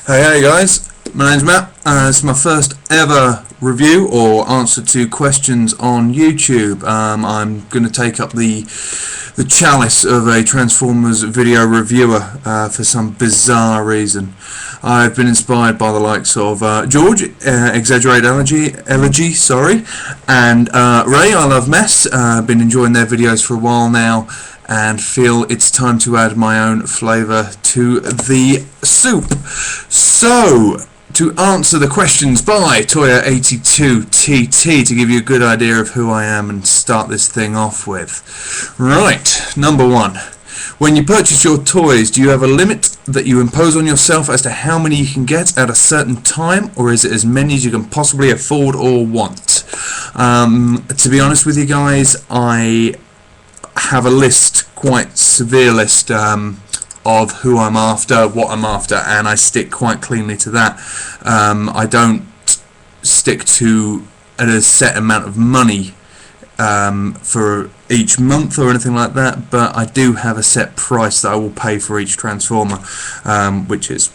Hey guys, my name's Matt. It's my first ever review or answer to questions on YouTube. I'm going to take up the chalice of a Transformers video reviewer for some bizarre reason. I've been inspired by the likes of George, Exaggerate Elegy, sorry, and Ray, I Love Mess. I've been enjoying their videos for a while now, and feel it's time to add my own flavour to the soup. So, to answer the questions by Toya82TT, to give you a good idea of who I am and start this thing off with. Right, number one. When you purchase your toys, do you have a limit that you impose on yourself as to how many you can get at a certain time, or is it as many as you can possibly afford or want? To be honest with you guys, I have a list, quite severe list, of who I'm after, what I'm after, and I stick quite cleanly to that. I don't stick to a set amount of money for each month or anything like that, but I do have a set price that I will pay for each Transformer, which is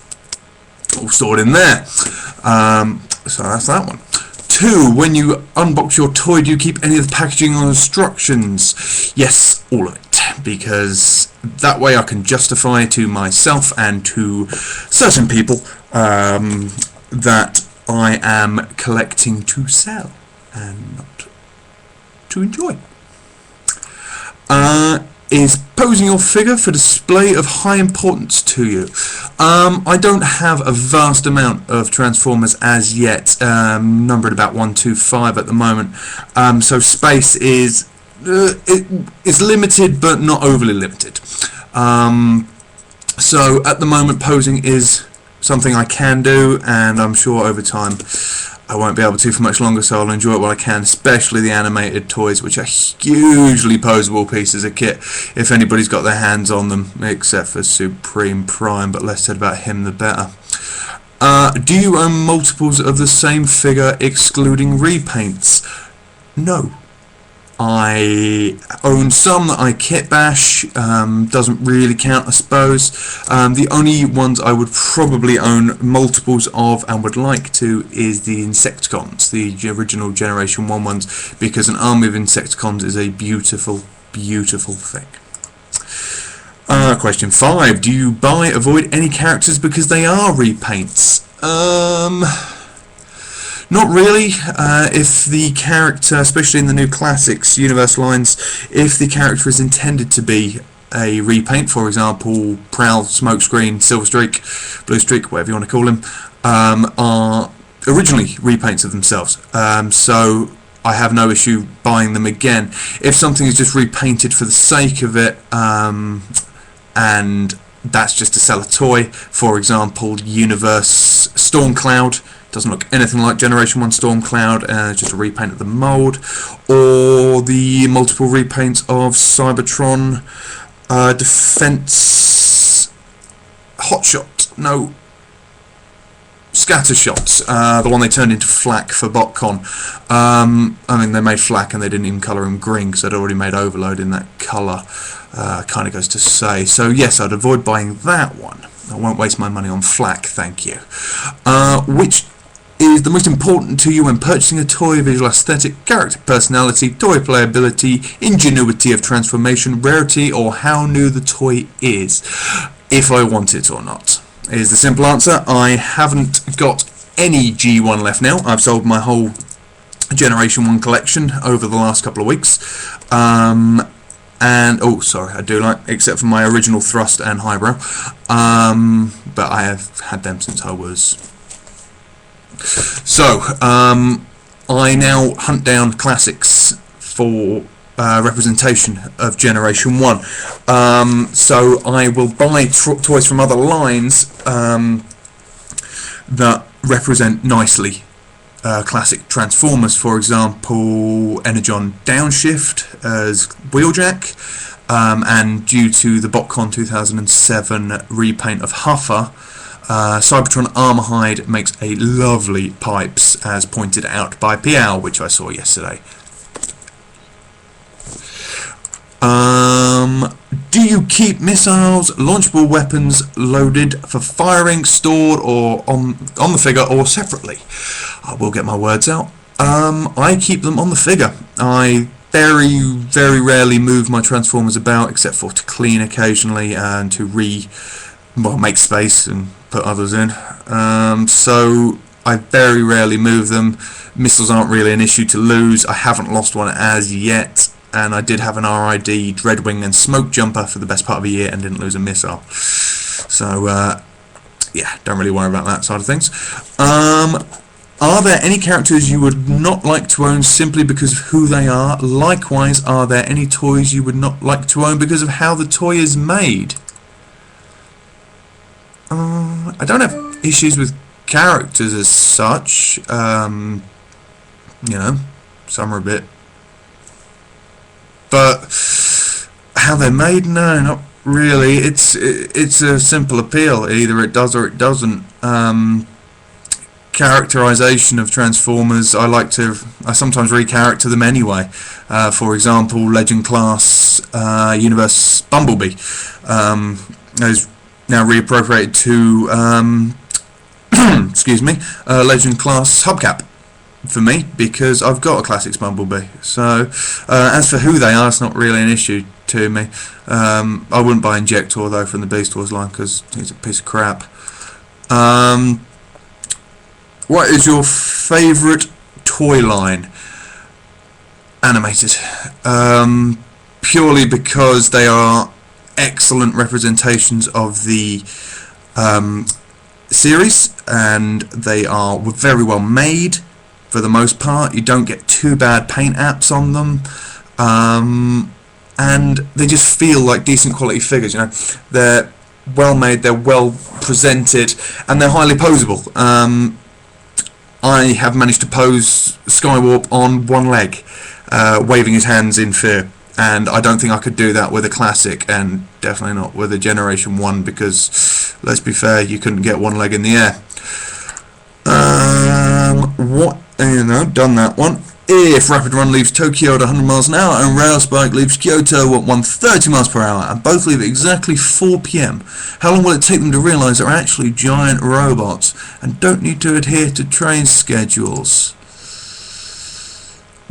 all stored in there. So that's that one. 2. When you unbox your toy, do you keep any of the packaging or instructions? Yes, all of it, because that way I can justify to myself and to certain people that I am collecting to sell and not to enjoy. Is posing your figure for display of high importance to you? I don't have a vast amount of Transformers as yet, numbered about 125 at the moment, so space is limited but not overly limited. So at the moment posing is something I can do, and I'm sure over time I won't be able to for much longer, so I'll enjoy it while I can, especially the animated toys, which are hugely posable pieces of kit if anybody's got their hands on them, except for Supreme Prime, but less said about him the better. Do you own multiples of the same figure excluding repaints? No. I own some that I kit bash, doesn't really count I suppose. The only ones I would probably own multiples of and would like to is the Insecticons, the original Generation 1 ones, because an army of Insecticons is a beautiful, beautiful thing. Question 5. Do you avoid any characters because they are repaints? Not really. If the character, especially in the new classics universe lines, if the character is intended to be a repaint, for example Prowl, Smokescreen, Silver Streak, Blue Streak, whatever you want to call him, are originally repaints of themselves, so I have no issue buying them again. If something is just repainted for the sake of it, and that's just to sell a toy, for example Universe Stormcloud, doesn't look anything like Generation 1 Stormcloud, just a repaint of the mould, or the multiple repaints of Cybertron Defense Hotshot, no, Scattershots, the one they turned into Flak for BotCon. I mean, they made Flak and they didn't even colour him green because they'd already made Overload in that colour, kind of goes to say. So yes, I'd avoid buying that one. I won't waste my money on Flak, thank you. Which is the most important to you when purchasing a toy? Visual aesthetic, character personality, toy playability, ingenuity of transformation, rarity, or how new the toy is, if I want it or not, is the simple answer. I haven't got any G1 left now. I've sold my whole Generation 1 collection over the last couple of weeks, and oh sorry, I do like, except for my original Thrust and Highbrow, but I have had them since I was... So, I now hunt down classics for representation of Generation 1. So I will buy toys from other lines that represent nicely classic Transformers, for example Energon Downshift as Wheeljack, and due to the BotCon 2007 repaint of Huffer, Cybertron Armorhide makes a lovely pipes, as pointed out by Piao, which I saw yesterday. Do you keep missiles, launchable weapons loaded for firing, stored, or on the figure, or separately? I will get my words out. I keep them on the figure. I very rarely move my Transformers about, except for to clean occasionally and to make space and put others in. So I very rarely move them. Missiles aren't really an issue to lose. I haven't lost one as yet, and I did have an RID Dreadwing and Smoke Jumper for the best part of a year and didn't lose a missile. So yeah, don't really worry about that side of things. Are there any characters you would not like to own simply because of who they are? Likewise, are there any toys you would not like to own because of how the toy is made? I don't have issues with characters as such. You know, some are a bit, but how they're made, no, not really. It's a simple appeal. Either it does or it doesn't. Characterization of Transformers, I sometimes re-character them anyway. For example, Legend Class Universe Bumblebee is now reappropriated to excuse me, Legend Class Hubcap for me, because I've got a Classics Bumblebee. So as for who they are, it's not really an issue to me. I wouldn't buy Injector though from the Beast Wars line because he's a piece of crap. What is your favourite toy line? Animated. Purely because they are excellent representations of the series, and they are very well made for the most part. You don't get too bad paint apps on them, and they just feel like decent quality figures. You know, they're well made, they're well presented, and they're highly posable. I have managed to pose Skywarp on one leg, waving his hands in fear, and I don't think I could do that with a classic, and definitely not with a Generation 1, because, let's be fair, you couldn't get one leg in the air. Done that one. If Rapid Run leaves Tokyo at 100 miles an hour and Rail Spike leaves Kyoto at 130 miles per hour, and both leave at exactly 4 PM, how long will it take them to realise they're actually giant robots and don't need to adhere to train schedules?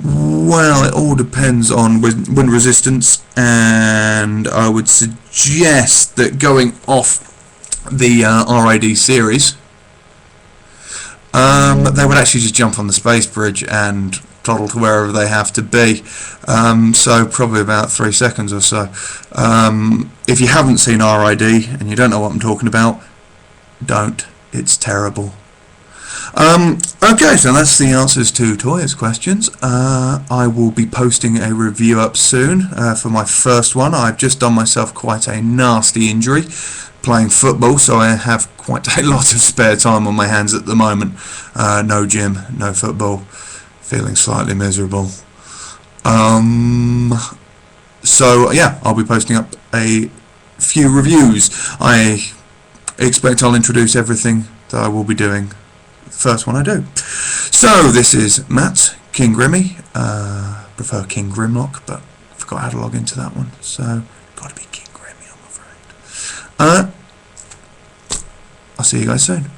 Well, it all depends on wind resistance, and I would suggest that going off the RID series, they would actually just jump on the space bridge and toddle to wherever they have to be. So probably about 3 seconds or so. If you haven't seen RID and you don't know what I'm talking about, don't. It's terrible. Okay, so that's the answers to Toya's questions. I will be posting a review up soon for my first one. I've just done myself quite a nasty injury playing football, so I have quite a lot of spare time on my hands at the moment. No gym, no football, feeling slightly miserable. So yeah, I'll be posting up a few reviews. I expect I'll introduce everything that I will be doing the first one I do. So this is Matt, King Grimmy. Prefer King Grimlock, but I forgot how to log into that one, so gotta be King Grimmy, I'm afraid. I'll see you guys soon.